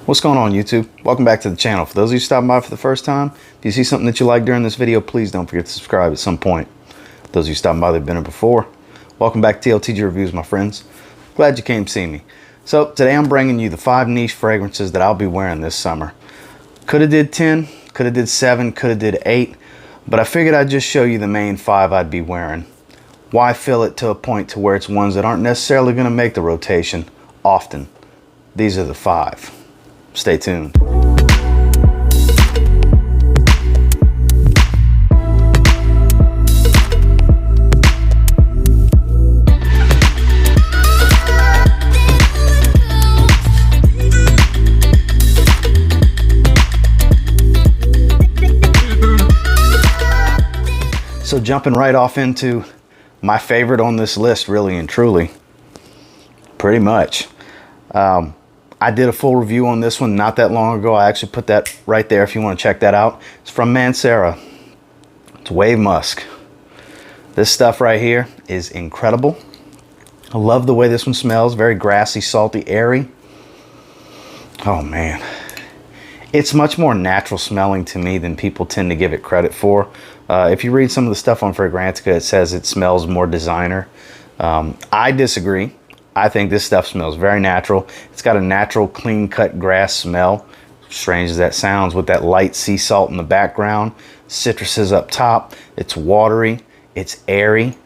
What's going on, YouTube? Welcome back to the channel. For those of you stopping by for the first time, if you see something that you like during this video, please don't forget to subscribe at some point. Those of you stopping by that have been here before, welcome back to TLTG Reviews, my friends. Glad you came to see me. So today I'm bringing you the 5 niche fragrances that I'll be wearing this summer. Could have did 10, could have did 7, could have did 8, but I figured I'd just show you the main 5 I'd be wearing. Why fill it to a point to where it's ones that aren't necessarily going to make the rotation often? These are the 5. Stay tuned. So jumping right off into my favorite on this list, really and truly, pretty much. I did a full review on this one not that long ago. I actually put that right there if you want to check that out. It's from Mancera. It's Wave Musk. This stuff right here is incredible. I love the way this one smells. Very grassy, salty, airy. Oh man. It's much more natural smelling to me than people tend to give it credit for. If you read some of the stuff on Fragrantica, it says it smells more designer. I disagree. I think this stuff smells very natural. It's got a natural, clean-cut grass smell. Strange as that sounds, with that light sea salt in the background. Citruses up top. It's watery. It's airy.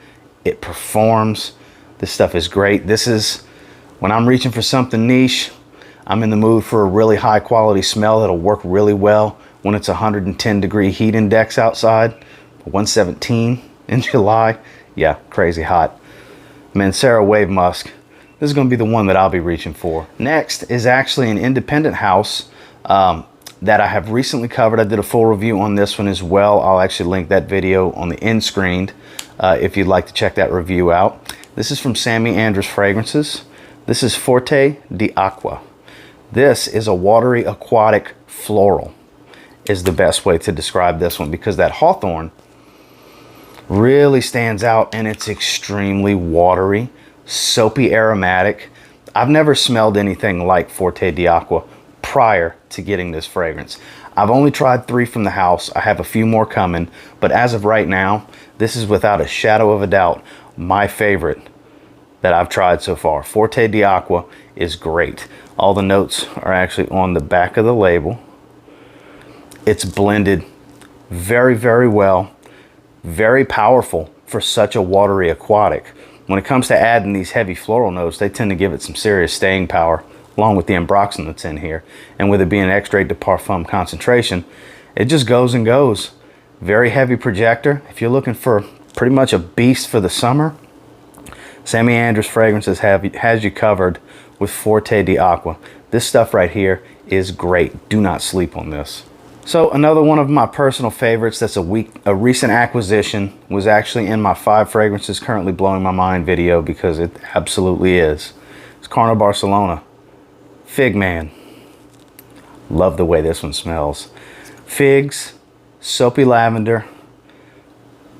It performs. This stuff is great. This is, when I'm reaching for something niche, I'm in the mood for a really high-quality smell that'll work really well when it's 110-degree heat index outside. 117 in July. Yeah, crazy hot. Mancera Wave Musk. This is going to be the one that I'll be reaching for. Next is actually an independent house that I have recently covered. I did a full review on this one as well. I'll actually link that video on the end screen if you'd like to check that review out. This is from Sammy Andrews Fragrances. This is Forte DAqua. This is a watery, aquatic, floral is the best way to describe this one, because that hawthorn really stands out and it's extremely watery, soapy, aromatic. I've never smelled anything like Forte DAqua prior to getting this fragrance. I've only tried 3 from the house. I have a few more coming, but as of right now, this is without a shadow of a doubt my favorite that I've tried so far. Forte DAqua is great. All the notes are actually on the back of the label. It's blended very, very well. Very powerful for such a watery aquatic. When it comes to adding these heavy floral notes, they tend to give it some serious staying power, along with the ambroxan that's in here. And with it being extrait de parfum concentration, it just goes and goes. Very heavy projector. If you're looking for pretty much a beast for the summer, Sammy Andrews Fragrances has you covered with Forte DAqua. This stuff right here is great. Do not sleep on this. So another one of my personal favorites that's a recent acquisition was actually in my 5 fragrances currently blowing my mind video, because it absolutely is. It's Carnal Barcelona. Fig Man. Love the way this one smells. Figs, soapy lavender,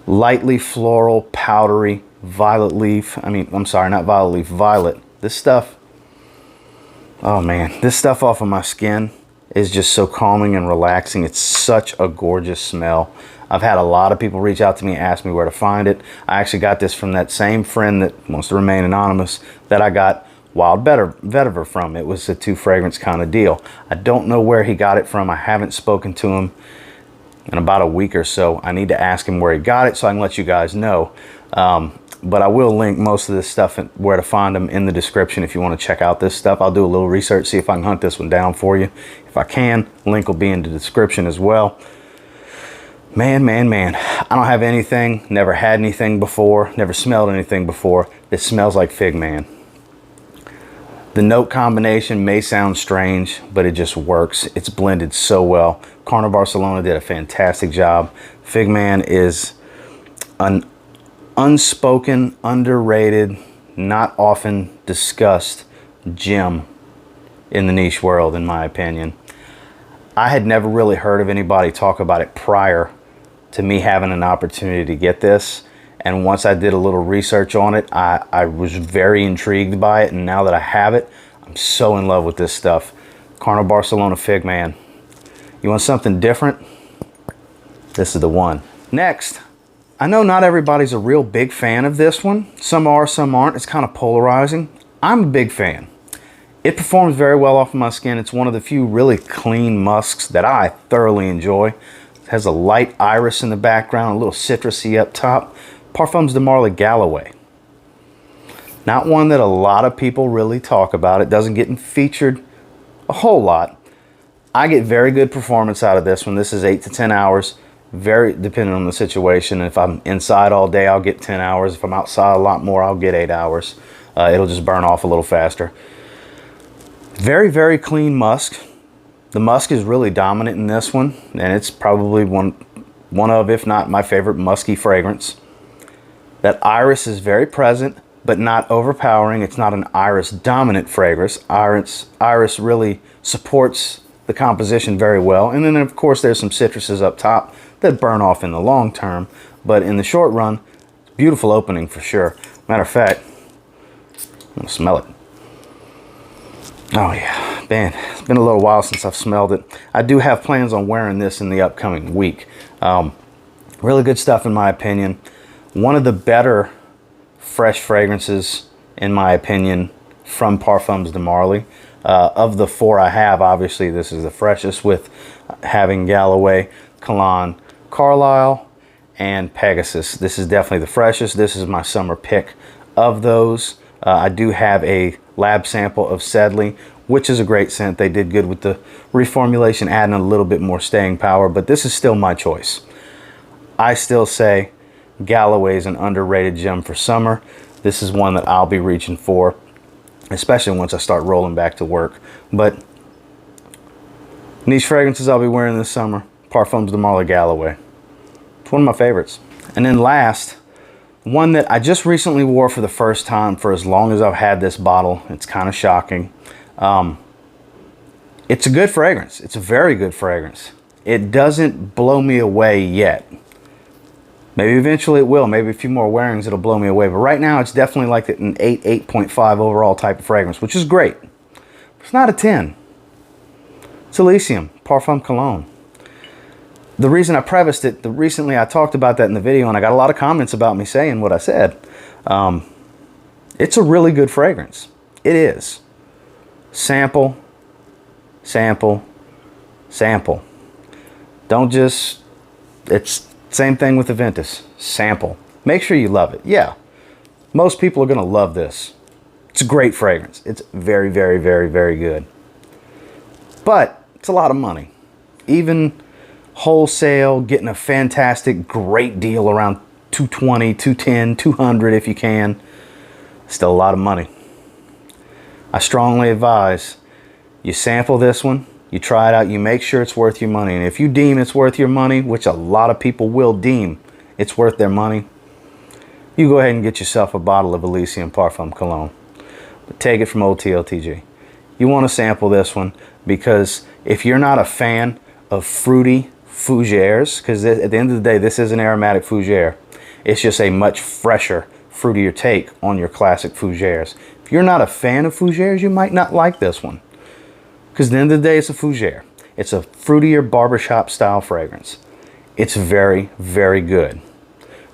lightly floral, powdery, violet leaf. I'm sorry, not violet leaf, violet. This stuff, oh man, this stuff off of my skin is just so calming and relaxing. It's such a gorgeous smell. I've had a lot of people reach out to me and ask me where to find it. I actually got this from that same friend that wants to remain anonymous that I got Wild Vetiver from. It was a 2 fragrance kind of deal. I don't know where he got it from. I haven't spoken to him in about a week or so. I need to ask him where he got it so I can let you guys know. But I will link most of this stuff and where to find them in the description if you want to check out this stuff. I'll do a little research, see if I can hunt this one down for you. If I can, link will be in the description as well. Man, man, man. I don't have anything, never had anything before, never smelled anything before. This smells like Fig Man. The note combination may sound strange, but it just works. It's blended so well. Carnal Barcelona did a fantastic job. Fig Man is an unspoken, underrated, not often discussed gem in the niche world, in my opinion. I had never really heard of anybody talk about it prior to me having an opportunity to get this. And once I did a little research on it, I was very intrigued by it. And now that I have it, I'm so in love with this stuff. Carnal Barcelona Fig Man. You want something different? This is the one. Next, I know not everybody's a real big fan of this one. Some are, some aren't. It's kind of polarizing. I'm a big fan. It performs very well off of my skin. It's one of the few really clean musks that I thoroughly enjoy. It has a light iris in the background, a little citrusy up top. Parfums de Marly Galloway. Not one that a lot of people really talk about. It doesn't get featured a whole lot. I get very good performance out of this one. This is 8 to 10 hours, very dependent on the situation. If I'm inside all day, I'll get 10 hours. If I'm outside a lot more, I'll get 8 hours. It'll just burn off a little faster. Very, very clean musk. The musk is really dominant in this one, and it's probably one of, if not my favorite musky fragrance. That iris is very present, but not overpowering. It's not an iris dominant fragrance. Iris really supports the composition very well. And then of course there's some citruses up top that burn off in the long term, but in the short run, beautiful opening for sure. Matter of fact, I'm gonna smell it. Oh yeah, man, it's been a little while since I've smelled it. I do have plans on wearing this in the upcoming week. Really good stuff in my opinion. One of the better fresh fragrances in my opinion from Parfums de Marly. Of the 4 I have, obviously this is the freshest, with having Galloway, Cologne, Carlisle, and Pegasus. This is definitely the freshest. This is my summer pick of those. I do have a lab sample of Sedley, which is a great scent. They did good with the reformulation, adding a little bit more staying power, but this is still my choice. I still say Galloway is an underrated gem for summer. This is one that I'll be reaching for, especially once I start rolling back to work. But niche fragrances I'll be wearing this summer, Parfums de Marly Galloway. It's one of my favorites. And then last, one that I just recently wore for the first time for as long as I've had this bottle. It's kind of shocking. It's a good fragrance. It's a very good fragrance. It doesn't blow me away yet. Maybe eventually it will. Maybe a few more wearings it'll blow me away. But right now it's definitely like an 8, 8.5 overall type of fragrance, which is great. It's not a 10. It's Elysium Parfum Cologne. The reason I prefaced it, recently I talked about that in the video, and I got a lot of comments about me saying what I said. It's a really good fragrance. It is. Sample, sample, sample. Don't just, it's same thing with the Ventus. Sample. Make sure you love it. Yeah, most people are going to love this. It's a great fragrance. It's very, very, very, very good. But it's a lot of money. Even wholesale, getting a fantastic, great deal around $220, $210, $200 if you can. Still a lot of money. I strongly advise you sample this one, you try it out, you make sure it's worth your money. And if you deem it's worth your money, which a lot of people will deem it's worth their money, you go ahead and get yourself a bottle of Elysium Parfum Cologne. But take it from old TLTG. You want to sample this one, because if you're not a fan of fruity fougères, because at the end of the day, this is an aromatic fougère. It's just a much fresher, fruitier take on your classic fougères. If you're not a fan of fougères, you might not like this one. Because at the end of the day, it's a fougère. It's a fruitier barbershop style fragrance. It's very, very good.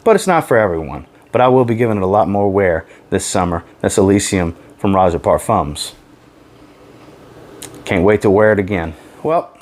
But it's not for everyone. But I will be giving it a lot more wear this summer. That's Elysium from Roger Parfums. Can't wait to wear it again. Well,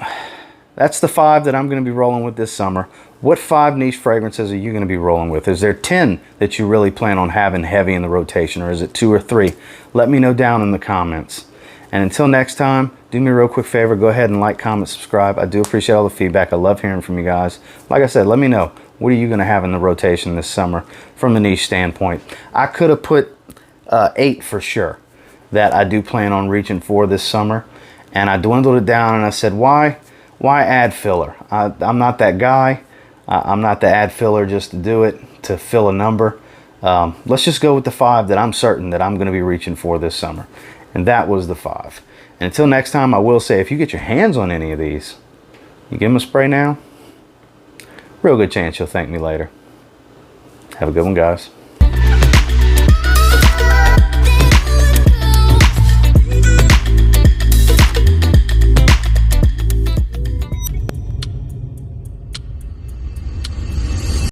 that's the 5 that I'm going to be rolling with this summer. What 5 niche fragrances are you going to be rolling with? Is there 10 that you really plan on having heavy in the rotation, or is it 2 or 3? Let me know down in the comments. And until next time, do me a real quick favor. Go ahead and like, comment, subscribe. I do appreciate all the feedback. I love hearing from you guys. Like I said, let me know. What are you going to have in the rotation this summer from a niche standpoint? I could have put 8 for sure that I do plan on reaching for this summer. And I dwindled it down and I said, why add filler? I'm not that guy. I'm not the ad filler just to do it, to fill a number. Let's just go with the 5 that I'm certain that I'm going to be reaching for this summer. And that was the 5. And until next time, I will say, if you get your hands on any of these, you give them a spray now, real good chance you'll thank me later. Have a good one, guys.